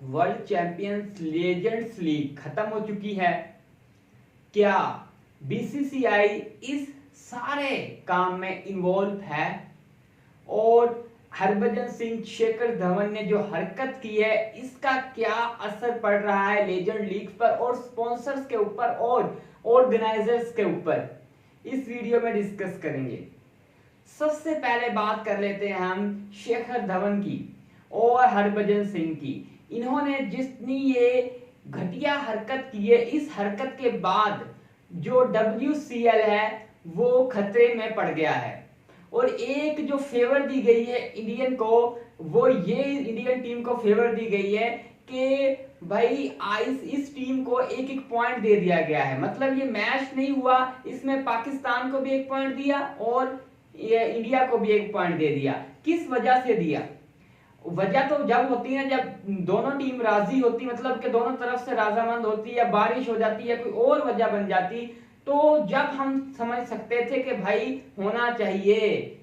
World champions legends league खत्म हो चुकी है। क्या बीसीसीआई इस सारे काम में इन्वॉल्व है? और हरभजन सिंह, शेखर धवन ने जो हरकत की है, इसका क्या असर पड़ रहा है लेजेंड लीग पर और स्पॉन्सर्स के ऊपर और ऑर्गेनाइजर्स के ऊपर, इस वीडियो में डिस्कस करेंगे। सबसे पहले बात कर लेते हैं हम शेखर धवन की और हरभजन सिंह की। इन्होंने जितनी ये घटिया हरकत की है, इस हरकत के बाद जो WCL है वो खतरे में पड़ गया है। और एक जो फेवर दी गई है इंडियन को, वो ये इंडियन टीम को फेवर दी गई है कि भाई इस टीम को एक एक पॉइंट दे दिया गया है। मतलब ये मैच नहीं हुआ, इसमें पाकिस्तान को भी एक पॉइंट दिया और ये इंडिया को भी एक पॉइंट दे दिया। किस वजह से दिया? वजह तो जब होती है जब दोनों टीम राजी होती, मतलब कि दोनों तरफ से राजामंद होती, या बारिश हो जाती है, कोई और वजह बन जाती, तो जब हम समझ सकते थे कि भाई होना चाहिए,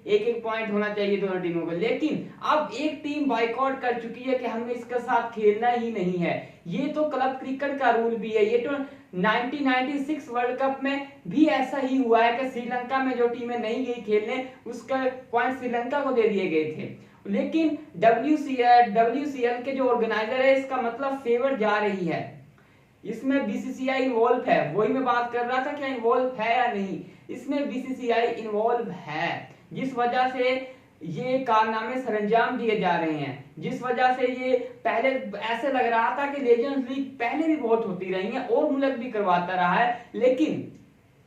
एक एक पॉइंट होना चाहिए दोनों टीमों को। लेकिन अब एक टीम बाइकआउट कर चुकी है कि हमें इसके साथ खेलना ही नहीं है। ये तो क्लब क्रिकेट का रूल भी है। ये तो 1996 वर्ल्ड कप में भी ऐसा ही हुआ है कि श्रीलंका में जो टीमें नहीं गई खेलने, उसका पॉइंट श्रीलंका को दे दिए गए थे। लेकिन WCL के जो ऑर्गेनाइजर है, इसका मतलब फेवर जा रही है, इसमें बीसीसीआई इन्वॉल्व है। वही मैं बात कर रहा था, क्या इन्वॉल्व है या नहीं। इसमें बीसीसीआई इन्वॉल्व है, जिस वजह से ये कारनामे सरंजाम दिए जा रहे हैं, जिस वजह से ये पहले ऐसे लग रहा था कि लेजेंड्स लीग पहले भी बहुत होती रही है और मुल्क भी करवाता रहा है, लेकिन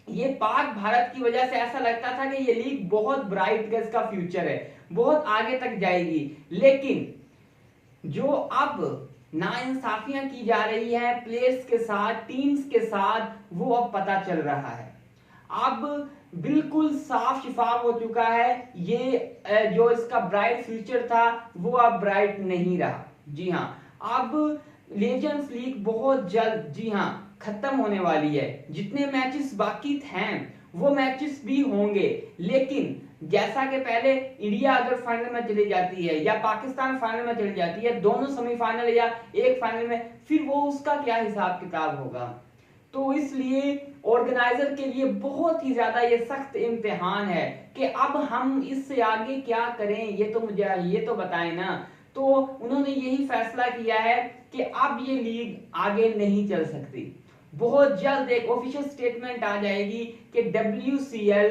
ये पाक भारत की वजह से ऐसा लगता था कि ये लीग बहुत ब्राइट है, इसका फ्यूचर है, बहुत आगे तक जाएगी। लेकिन जो अब नाइंसाफियां की जा रही है प्लेयर्स के साथ, टीम्स के साथ, वो अब पता चल रहा है। अब बिल्कुल साफ शिफाफ हो चुका है, ये जो इसका ब्राइट फ्यूचर था वो अब ब्राइट नहीं रहा। जी हाँ, अब लेजेंड्स लीग बहुत जल्द, जी हाँ, खत्म होने वाली है। जितने मैचेस बाकी हैं वो मैचेस भी होंगे, लेकिन जैसा कि पहले इंडिया अगर फाइनल में चली जाती है या पाकिस्तान फाइनल में चली जाती है, दोनों सेमीफाइनल या एक फाइनल में, फिर वो उसका क्या हिसाब किताब होगा। तो इसलिए ऑर्गेनाइजर के लिए बहुत ही ज्यादा ये सख्त इम्तिहान है कि अब हम इससे आगे क्या करें, ये तो बताएं ना। तो उन्होंने यही फैसला किया है कि अब ये लीग आगे नहीं चल सकती। बहुत जल्द एक ऑफिशियल स्टेटमेंट आ जाएगी कि WCL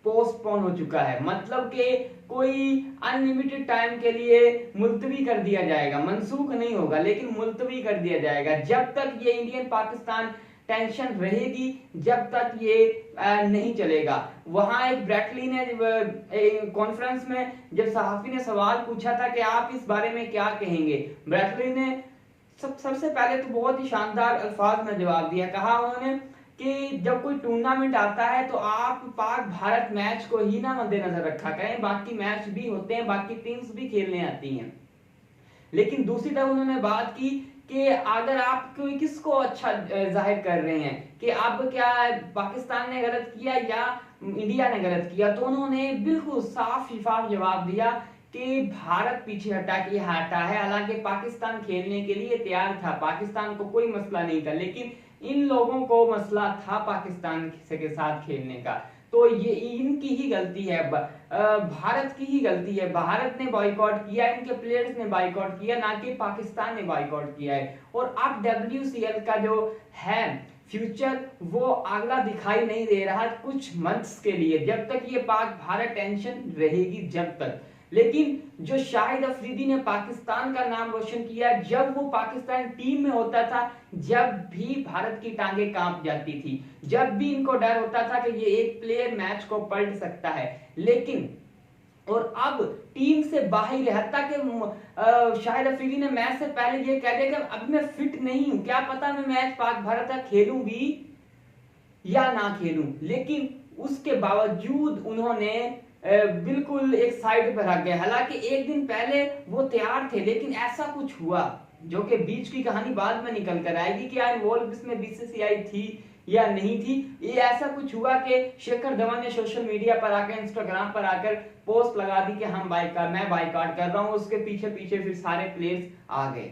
पोस्टपोन हो चुका है, मतलब कि कोई अनलिमिटेड टाइम के लिए मुलतवी कर दिया जाएगा, मनसूख नहीं होगा लेकिन मुलतवी कर दिया जाएगा। जब तक ये इंडियन पाकिस्तान टेंशन रहेगी, जब तक ये नहीं चलेगा। वहां एक ब्रैटली ने कॉन्फ्रेंस में जब सहाफी ने सवाल पूछा था कि आप इस बारे में क्या कहेंगे, ब्रैटली ने सबसे पहले तो बहुत ही शानदार अल्फाज में जवाब दिया। कहा उन्होंने कि जब कोई टूर्नामेंट आता है तो आप पाक भारत मैच को ही ना मद्देनजर रखा करें, बाकी मैच भी होते हैं, बाकी टीम्स भी खेलने आती हैं। लेकिन दूसरी तरफ उन्होंने बात की कि अगर आप कोई किसको अच्छा जाहिर कर रहे हैं कि अब क्या पाकिस्तान ने गलत किया या इंडिया ने गलत किया, तो उन्होंने बिल्कुल साफ शिफाफ जवाब दिया कि भारत पीछे हटा है। हालांकि पाकिस्तान खेलने के लिए तैयार था, पाकिस्तान को कोई मसला नहीं था, लेकिन इन लोगों को मसला था पाकिस्तान के साथ खेलने का। तो ये इनकी ही गलती है, भारत की ही गलती है। भारत ने बॉयकॉट किया, इनके प्लेयर्स ने बॉयकॉट किया, ना कि पाकिस्तान ने बॉयकॉट किया है। और अब WCL का जो है फ्यूचर वो अगला दिखाई नहीं दे रहा कुछ मंथ्स के लिए, जब तक ये पाक भारत टेंशन रहेगी जब तक। लेकिन जो शाहिद अफरीदी ने पाकिस्तान का नाम रोशन किया, जब वो पाकिस्तान टीम में होता था, जब भी भारत की टांगे कांप जाती थी, जब भी इनको डर होता था कि ये एक प्लेयर मैच को पलट सकता है। लेकिन और अब टीम से बाहर है, हत्ता कि शाहिद अफरीदी ने मैच से पहले ये कह दिया कि अब मैं फिट नहीं हूं, क्या पता मैं मैच पाक भारत का खेलूं भी या ना खेलूं। लेकिन उसके बावजूद उन्होंने बिल्कुल एक साइड पर रख गए। हालांकि एक दिन पहले वो तैयार थे, लेकिन ऐसा कुछ हुआ जो कि बीच की कहानी बाद में निकल कर आएगी, क्या इन्वॉल्व इसमें BCCI थी या नहीं थी। ये ऐसा कुछ हुआ कि शेखर धवन ने सोशल मीडिया पर आकर, इंस्टाग्राम पर आकर पोस्ट लगा दी कि मैं बाइकआउट कर रहा हूं। उसके पीछे पीछे फिर सारे प्लेयर्स आ गए।